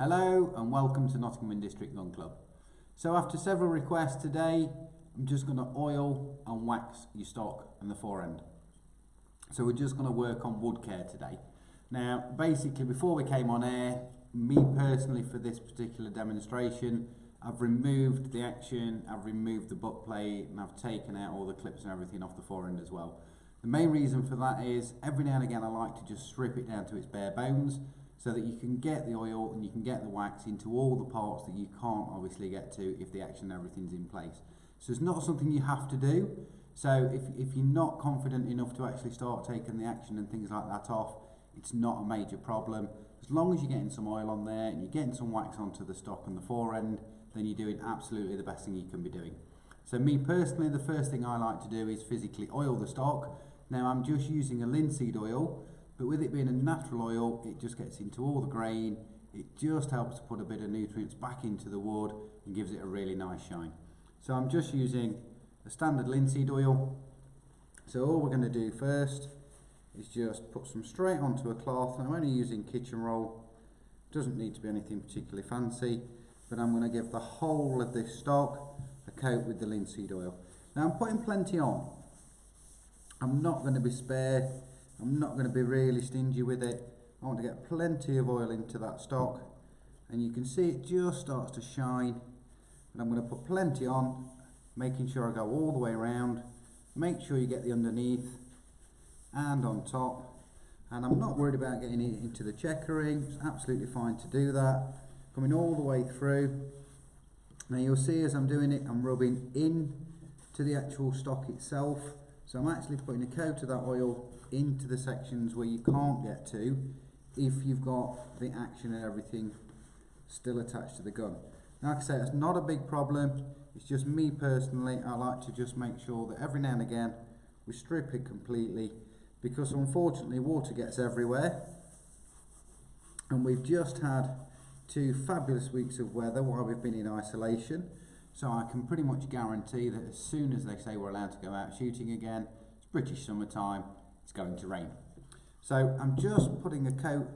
Hello and welcome to Nottingham District Gun Club. So after several requests today, I'm just going to oil and wax your stock and the forend. So we're just going to work on wood care today. Now basically before we came on air, me personally for this particular demonstration, I've removed the action, I've removed the butt plate and I've taken out all the clips and everything off the forend as well. The main reason for that is every now and again I like to just strip it down to its bare bones, so that you can get the oil and you can get the wax into all the parts that you can't obviously get to if the action and everything's in place. So it's not something you have to do. So if you're not confident enough to actually start taking the action and things like that off, it's not a major problem. As long as you're getting some oil on there and you're getting some wax onto the stock and the forend, then you're doing absolutely the best thing you can be doing. So me personally, the first thing I like to do is physically oil the stock. Now I'm just using a linseed oil, but with it being a natural oil, it just gets into all the grain. It just helps to put a bit of nutrients back into the wood and gives it a really nice shine. So I'm just using a standard linseed oil. So all we're going to do first is just put some straight onto a cloth. I'm only using kitchen roll. Doesn't need to be anything particularly fancy, but I'm going to give the whole of this stock a coat with the linseed oil. Now I'm putting plenty on. I'm not going to be spare. I'm not going to be really stingy with it. I want to get plenty of oil into that stock, and you can see it just starts to shine. But I'm going to put plenty on, making sure I go all the way around. Make sure you get the underneath and on top, and I'm not worried about getting it into the checkering. It's absolutely fine to do that. Coming all the way through. Now you'll see as I'm doing it, I'm rubbing in to the actual stock itself. So I'm actually putting a coat of that oil into the sections where you can't get to if you've got the action and everything still attached to the gun. Now, like I say, it's not a big problem. It's just me personally, I like to just make sure that every now and again we strip it completely, because unfortunately water gets everywhere, and we've just had 2 fabulous weeks of weather while we've been in isolation. So I can pretty much guarantee that as soon as they say we're allowed to go out shooting again, it's British summertime, it's going to rain. So I'm just putting a coat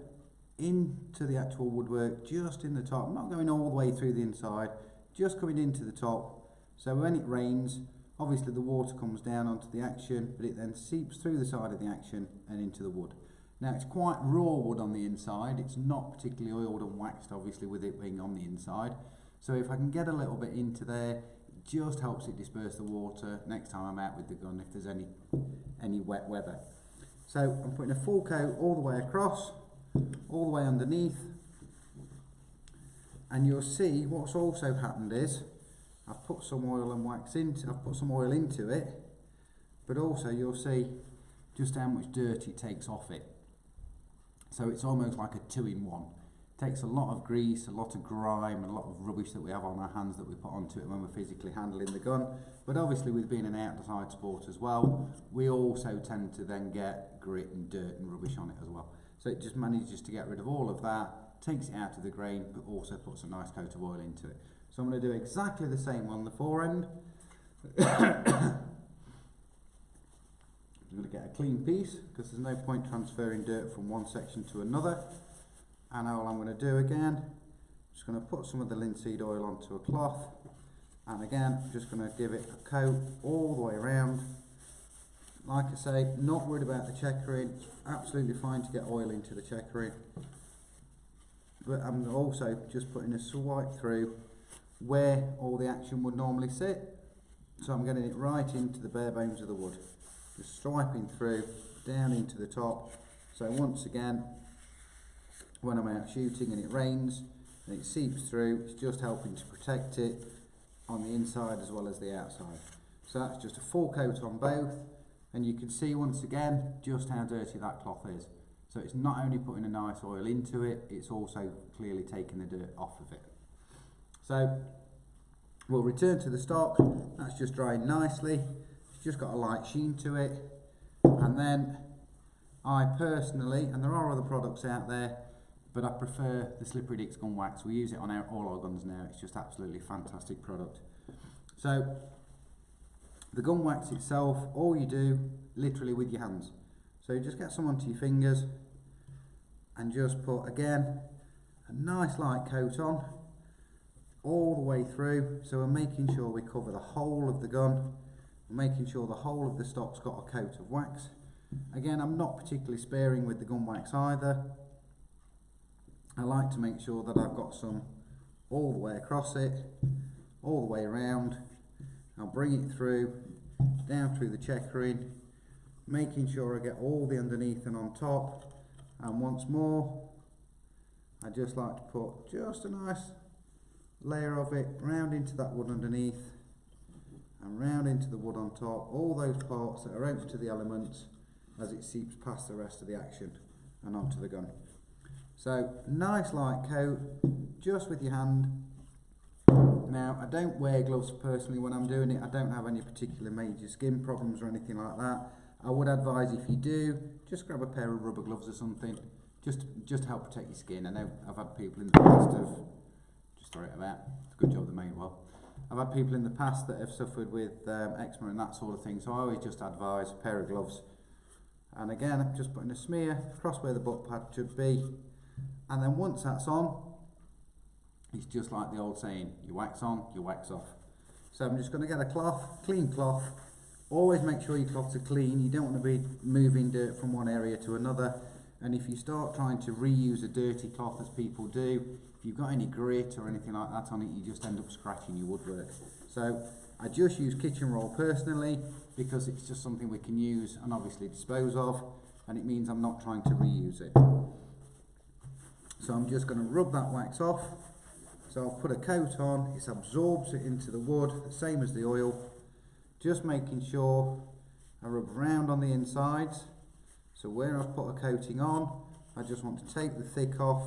into the actual woodwork, just in the top. I'm not going all the way through the inside, just coming into the top. So when it rains, obviously the water comes down onto the action, but it then seeps through the side of the action and into the wood. Now it's quite raw wood on the inside. It's not particularly oiled and waxed, obviously, with it being on the inside. So if I can get a little bit into there, it just helps it disperse the water next time I'm out with the gun if there's any wet weather. So I'm putting a full coat all the way across, all the way underneath, and you'll see what's also happened is I've put some oil and wax into, I've put some oil into it, but also you'll see just how much dirt it takes off it. So it's almost like a 2-in-1. Takes a lot of grease, a lot of grime, and a lot of rubbish that we have on our hands that we put onto it when we're physically handling the gun. But obviously with being an outside sport as well, we also tend to then get grit and dirt and rubbish on it as well. So it just manages to get rid of all of that, takes it out of the grain, but also puts a nice coat of oil into it. So I'm going to do exactly the same on the forend. I'm going to get a clean piece, because there's no point transferring dirt from one section to another. And all I'm going to do again, just going to put some of the linseed oil onto a cloth, and again I'm just going to give it a coat all the way around. Like I say, not worried about the checkering. It's absolutely fine to get oil into the checkering, but I'm also just putting a swipe through where all the action would normally sit. So I'm getting it right into the bare bones of the wood, just swiping through down into the top. So once again, when I'm out shooting and it rains and it seeps through, it's just helping to protect it on the inside as well as the outside. So that's just a full coat on both, and you can see once again just how dirty that cloth is. So it's not only putting a nice oil into it, it's also clearly taking the dirt off of it. So we'll return to the stock. That's just drying nicely. It's just got a light sheen to it. And then I personally, and there are other products out there, but I prefer the Slippery Dicks gun wax. We use it on all our guns now. It's just absolutely fantastic product. So the gun wax itself, all you do literally with your hands. So you just get some onto your fingers and just put again a nice light coat on all the way through, so we're making sure we cover the whole of the gun, we're making sure the whole of the stock's got a coat of wax. Again, I'm not particularly sparing with the gun wax either. I like to make sure that I've got some all the way across it, all the way around. I'll bring it through, down through the checkering, making sure I get all the underneath and on top. And once more, I just like to put just a nice layer of it round into that wood underneath and round into the wood on top, all those parts that are open to the elements as it seeps past the rest of the action and onto the gun. So nice light coat, just with your hand. Now I don't wear gloves personally when I'm doing it. I don't have any particular major skin problems or anything like that. I would advise, if you do, just grab a pair of rubber gloves or something, just to help protect your skin. I know I've had people in the past have, just throw it about, it's a good job they made well. I've had people in the past that have suffered with eczema and that sort of thing, so I always just advise a pair of gloves. And again, I'm just putting a smear across where the butt pad should be. And then once that's on, it's just like the old saying, you wax on, you wax off. So I'm just going to get a cloth, clean cloth. Always make sure your cloths are clean. You don't want to be moving dirt from one area to another. And if you start trying to reuse a dirty cloth, as people do, if you've got any grit or anything like that on it, you just end up scratching your woodwork. So I just use kitchen roll personally, because it's just something we can use and obviously dispose of, and it means I'm not trying to reuse it. So I'm just going to rub that wax off. So I'll put a coat on, it absorbs it into the wood, the same as the oil. Just making sure I rub round on the insides. So where I've put a coating on, I just want to take the thick off,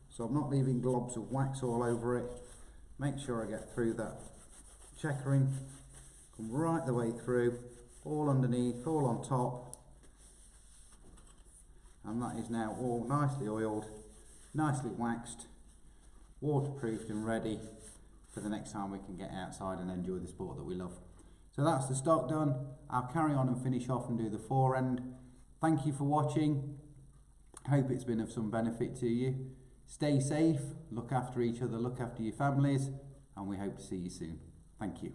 so I'm not leaving globs of wax all over it. Make sure I get through that checkering, come right the way through, all underneath, all on top. And that is now all nicely oiled, nicely waxed, waterproofed and ready for the next time we can get outside and enjoy the sport that we love. So that's the stock done. I'll carry on and finish off and do the forend. Thank you for watching. Hope it's been of some benefit to you. Stay safe, look after each other, look after your families, and we hope to see you soon. Thank you.